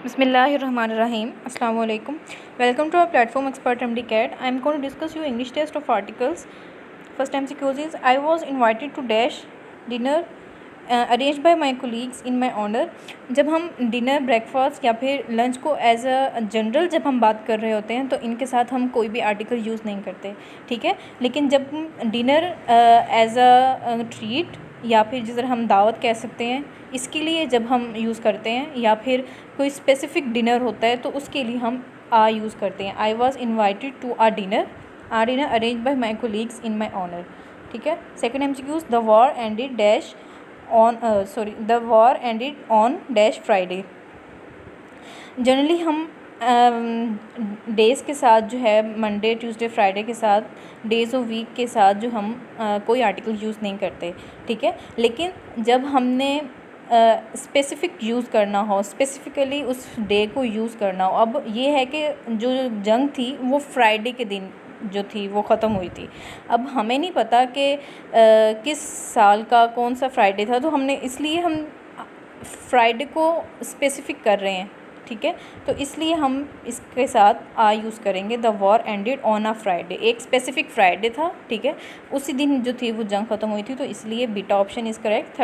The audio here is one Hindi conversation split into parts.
Bismillahirrahmanirrahim. Assalamu alaikum. Welcome to our platform Expert MD CAT. I am going to discuss you English test of articles. First MCQ is I was invited to dash dinner arranged by my colleagues in my honor. जब हम डिनर ब्रेकफास्ट या फिर लंच को एज अ जनरल जब हम बात कर रहे होते हैं तो इनके साथ हम कोई भी आर्टिकल यूज़ नहीं करते, ठीक है। लेकिन जब डिनर एज अ ट्रीट या फिर जिस तरह हम दावत कह सकते हैं, इसके लिए जब हम यूज़ करते हैं, या फिर कोई स्पेसिफिक डिनर होता है तो उसके लिए हम आ यूज़ करते हैं। I was invited to dinner arrange by my colleagues in my honour, ठीक है। Second MCQ, the war ended dash on the war ended on dash Friday. Generally हम डेज़ के साथ जो है मंडे ट्यूसडे फ्राइडे के साथ डेज़ ऑफ वीक के साथ जो हम कोई आर्टिकल यूज़ नहीं करते, ठीक है। लेकिन जब हमने स्पेसिफ़िक यूज़ करना हो, स्पेसिफ़िकली उस डे को यूज़ करना हो, अब ये है कि जो जंग थी वो फ्राइडे के दिन जो थी वो ख़त्म हुई थी। अब हमें नहीं पता कि किस साल का कौन सा फ्राइडे था, तो हमने इसलिए हम फ्राइडे को स्पेसिफ़िक कर रहे हैं, ठीक है। तो इसलिए हम इसके साथ आ यूज़ करेंगे। The war ended on a Friday, एक स्पेसिफिक फ्राइडे था, ठीक है, उसी दिन जो थी वो जंग ख़त्म हुई थी, तो इसलिए beta option is correct.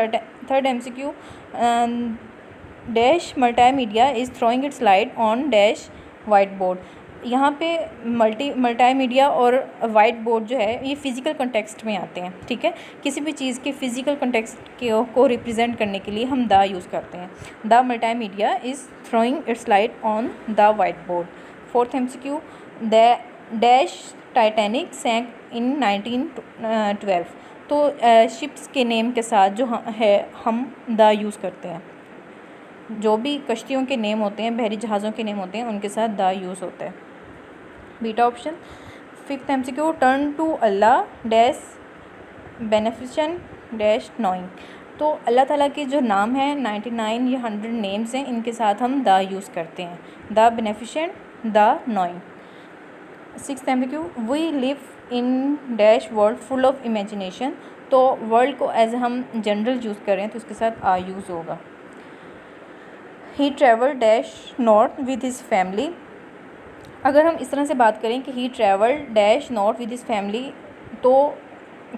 Third MCQ, dash multimedia is throwing its light on dash white board. यहाँ पे मल्टीमीडिया और वाइट बोर्ड जो है ये फ़िज़िकल कंटेक्स्ट में आते हैं, ठीक है। किसी भी चीज़ के फ़िज़िकल कंटेक्स्ट को रिप्रेजेंट करने के लिए हम द यूज़ करते हैं। The multimedia is throwing its light on the white board. Fourth MCQ, the dash Titanic sank in 1912। तो शिप्स के नेम के साथ जो है हम द यूज़ करते हैं। जो भी कश्तियों के नेम होते हैं, बहरी जहाज़ों के नेम होते हैं, उनके साथ द यूज़ होता है। Beta option. Fifth MCQ, turn to Allah dash beneficent dash knowing. तो अल्लाह ताला के जो नाम हैं 99 या 100 नेम्स हैं, इनके साथ हम द यूज़ करते हैं। The beneficent, the knowing. Sixth MCQ, we live in dash world full of imagination. तो वर्ल्ड को एज हम जनरल यूज़ करें तो उसके साथ आ यूज़ होगा। He travel dash north with his family. अगर हम इस तरह से बात करें कि he travel dash north with his family, तो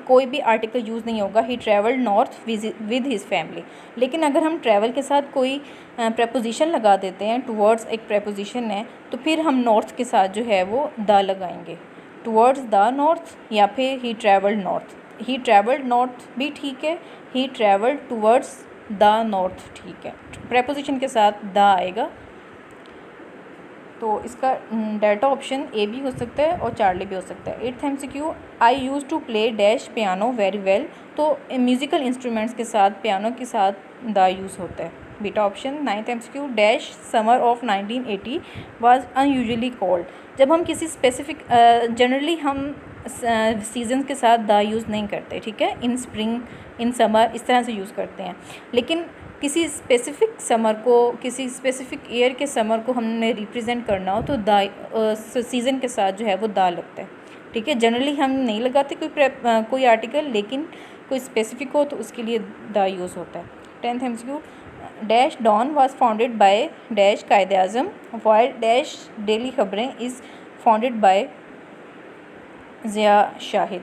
कोई भी आर्टिकल यूज़ नहीं होगा। He travel north with his family. लेकिन अगर हम ट्रैवल के साथ कोई प्रपोजिशन लगा देते हैं, टुवर्ड्स एक प्रपोजिशन है, तो फिर हम नॉर्थ के साथ जो है वो द लगाएंगे। टुवर्ड्स द नॉर्थ, या फिर ही ट्रैवल्ड नॉर्थ। ही ट्रैवल्ड नॉर्थ भी ठीक है, ही ट्रैवल्ड टुवर्ड्स द नॉर्थ ठीक है, प्रपोजिशन के साथ द आएगा। तो इसका डेल्टा ऑप्शन ए भी हो सकता है और चार्ली भी हो सकता है। 8th MCQ, I use to play dash piano very well. तो म्यूज़िकल इंस्ट्रूमेंट्स के साथ पियानो के साथ द यूज़ होता है। Beta option. 9th MCQ, dash summer of 1980 was unusually cold. जब हम किसी स्पेसिफिक जनरली हम सीजन्स के साथ द यूज़ नहीं करते, ठीक है। इन स्प्रिंग, इन समर, इस तरह से यूज़ करते हैं। लेकिन किसी स्पेसिफिक समर को, किसी स्पेसिफिक ईयर के समर को हमने रिप्रेजेंट करना हो तो द सीज़न के साथ जो है वो द लगता है, ठीक है। जनरली हम नहीं लगाते कोई आर्टिकल, लेकिन कोई स्पेसिफिक हो तो उसके लिए द यूज़ होता है। 10th MCQ, dash Dawn was founded by dash Quaid Azam while dash daily Khabrain is founded by Zia Shahid.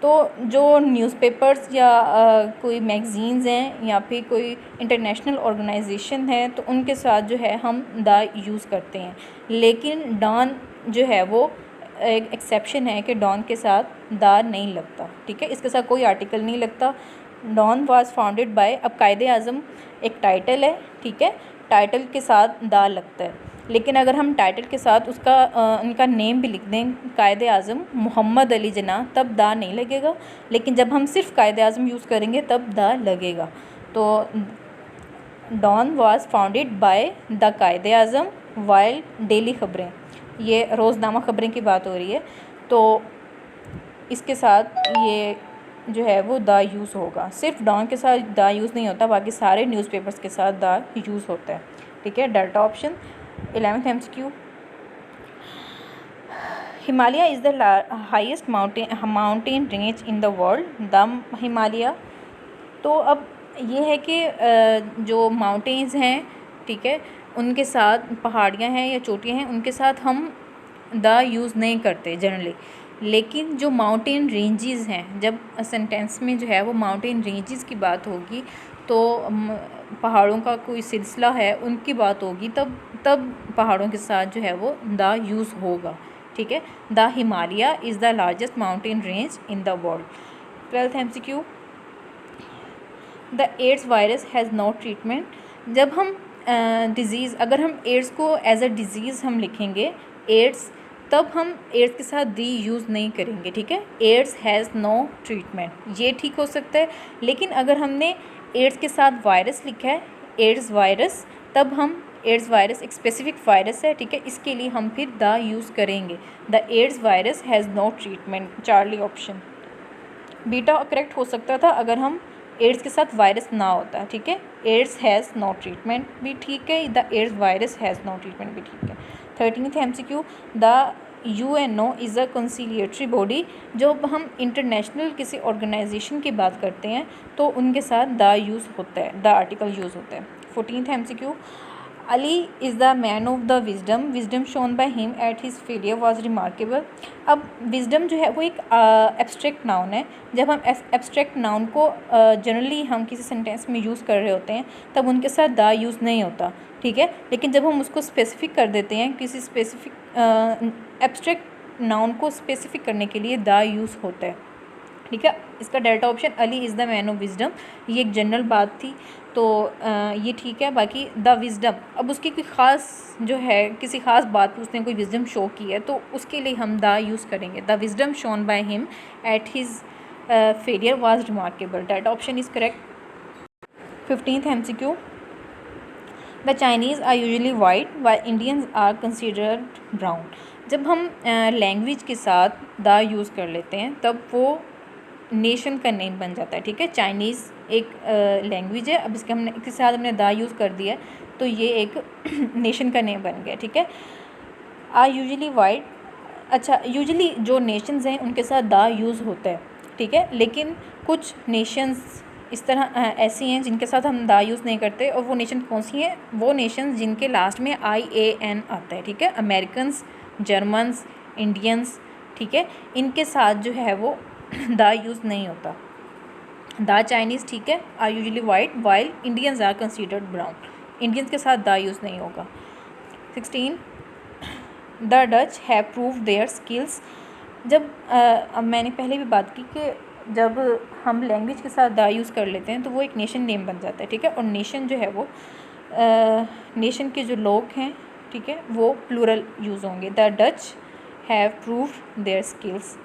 तो जो न्यूज़पेपर्स या कोई मैगज़ीन्स हैं या फिर कोई इंटरनेशनल ऑर्गेनाइजेशन है, तो उनके साथ जो है हम द यूज़ करते हैं। लेकिन डॉन जो है वो एक एक्सेप्शन है कि डॉन के साथ द नहीं लगता, ठीक है। इसके साथ कोई आर्टिकल नहीं लगता। डॉन वाज फाउंडेड बाय, अब कायदे आज़म एक टाइटल है, ठीक है, टाइटल के साथ द लगता है। लेकिन अगर हम टाइटल के साथ उसका उनका नेम भी लिख दें, कायदे आज़म मोहम्मद अली जिन्ना, तब द नहीं लगेगा। लेकिन जब हम सिर्फ कायदे आज़म यूज़ करेंगे तब द लगेगा। तो Dawn was founded by the Quaid Azam while daily खबरें, ये रोज़नामा खबरें की बात हो रही है, तो इसके साथ ये जो है वो द यूज़ होगा। सिर्फ डॉन के साथ द यूज़ नहीं होता, बाकी सारे न्यूज़पेपर्स के साथ द यूज़ होता है, ठीक है। Delta option. 11th MCQ, Himalaya is the highest mountain range in the world. The Himalaya. तो अब ये है कि जो माउंटेन्स हैं ठीक है, उनके साथ पहाड़ियाँ हैं या चोटियाँ हैं उनके साथ हम द यूज़ नहीं करते जनरली। लेकिन जो माउंटेन रेंजेस हैं, जब सेंटेंस में जो है वो माउंटेन रेंजेस की बात होगी तो पहाड़ों का कोई सिलसिला है उनकी बात होगी, तब पहाड़ों के साथ जो है वो द यूज़ होगा। ठीक है, the Himalaya is the largest mountain range in the world. 12th MCQ, the AIDS virus has no treatment. जब हम डिज़ीज़, अगर हम एड्स को एज अ डिज़ीज़ हम लिखेंगे एड्स, तब हम एड्स के साथ दी यूज़ नहीं करेंगे। ठीक है, एड्स हैज़ नो ट्रीटमेंट, ये ठीक हो सकता है। लेकिन अगर हमने एड्स के साथ वायरस लिखा है, एड्स वायरस, तब हम एड्स वायरस एक स्पेसिफिक वायरस है, ठीक है, इसके लिए हम फिर द यूज़ करेंगे। The AIDS virus has no treatment, charlie option. Beta correct हो सकता था अगर हम एड्स के साथ वायरस ना होता। ठीक है, एड्स हैज़ नो ट्रीटमेंट भी ठीक है, the AIDS virus has no treatment भी ठीक है। 13th MCQ, the UNO is a conciliatory body. जब हम इंटरनेशनल किसी ऑर्गेनाइजेशन की बात करते हैं तो उनके साथ द यूज़ होता है, द आर्टिकल यूज़ होता है। 14th MCQ, Ali is the man of the wisdom, wisdom shown by him at his failure was remarkable. अब विजडम जो है वो एक एब्स्ट्रैक्ट नाउन है। जब हम एब्स्ट्रैक्ट नाउन को जनरली हम किसी सेंटेंस में यूज़ कर रहे होते हैं तब उनके साथ द यूज़ नहीं होता। ठीक है, लेकिन जब हम उसको स्पेसिफिक कर देते हैं, किसी स्पेसिफिक एब्स्ट्रैक्ट नाउन को स्पेसिफिक करने के लिए द यूज़ होता है। ठीक है, इसका delta option Ali is the man of wisdom, ये एक जनरल बात थी तो ये ठीक है। बाकी द विजडम, अब उसकी कोई ख़ास जो है किसी ख़ास बात पर उसने कोई विजडम शो की है तो उसके लिए हम द यूज़ करेंगे। The wisdom shown by him at his failure was remarkable, delta option is correct. 15th MCQ, the Chinese are usually white while Indians are considered brown. जब हम लैंग्वेज के साथ द यूज़ कर लेते हैं तब वो नेशन का नेम बन जाता है। ठीक है, चाइनीज़ एक लैंग्वेज है, अब इसके साथ हमने द यूज़ कर दिया तो ये एक नेशन का नेम बन गया। ठीक है, आर यूजुअली वाइट, अच्छा यूजुअली जो नेशंस हैं उनके साथ द यूज़ होता है। ठीक है, लेकिन कुछ नेशंस इस तरह ऐसी हैं जिनके साथ हम द यूज़ नहीं करते, और वो नेशन कौन सी हैं? वो नेशंस जिनके लास्ट में IAN आता है। ठीक है, अमेरिकन्स, जर्मन्स, इंडियंस, ठीक है, इनके साथ जो है वो द यूज़ नहीं होता। द चाइनीज़, ठीक है, are usually white while Indians are considered brown, Indians के साथ द यूज़ नहीं होगा। 16, the Dutch have prove their skills. जब अब मैंने पहले भी बात की कि जब हम लैंग्वेज के साथ द यूज़ कर लेते हैं तो वो एक नेशन नेम बन जाता है। ठीक है, और नेशन जो है वो नेशन के जो लोग हैं, ठीक है, वो प्लूरल यूज़ होंगे। The Dutch have proved their skills,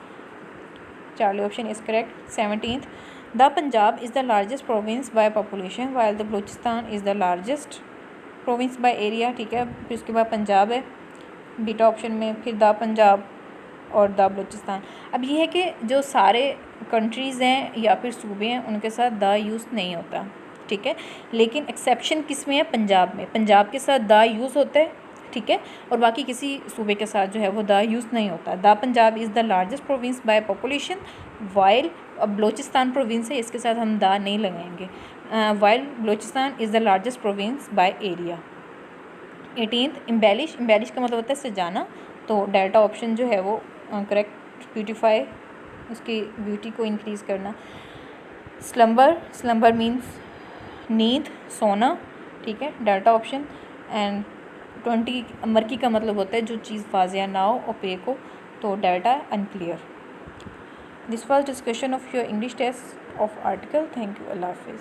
Charlie option is correct. 17th, the Punjab is the largest province by population while the Balochistan is the largest province by area. ठीक है, फिर उसके बाद पंजाब है बीटा ऑप्शन में, फिर द पंजाब और द बलूचिस्तान। अब ये है कि जो सारे कंट्रीज़ हैं या फिर सूबे हैं उनके साथ द यूज़ नहीं होता। ठीक है, लेकिन एक्सेप्शन किस में है? पंजाब में, पंजाब के साथ द यूज़ होता है। ठीक है, और बाकी किसी सूबे के साथ जो है वो द यूज़ नहीं होता। The Punjab is the largest province by population while, अब बलूचिस्तान प्रोविंस है इसके साथ हम द नहीं लगाएंगे, while Balochistan is the largest province by area. 18th, embellish, embellish का मतलब होता है सजाना, तो डेल्टा ऑप्शन जो है वो करेक्ट, ब्यूटीफाई, उसकी ब्यूटी को इंक्रीज़ करना। स्लम्बर, स्लम्बर मीन्स नींद, सोना। ठीक है, डेल्टा ऑप्शन। एंड 20, मर्की का मतलब होता है जो चीज़ वाज़िया ना हो, ओपेक हो, तो delta unclear. This was discussion of your English test of article. Thank you, अल्लाह हाफिज़।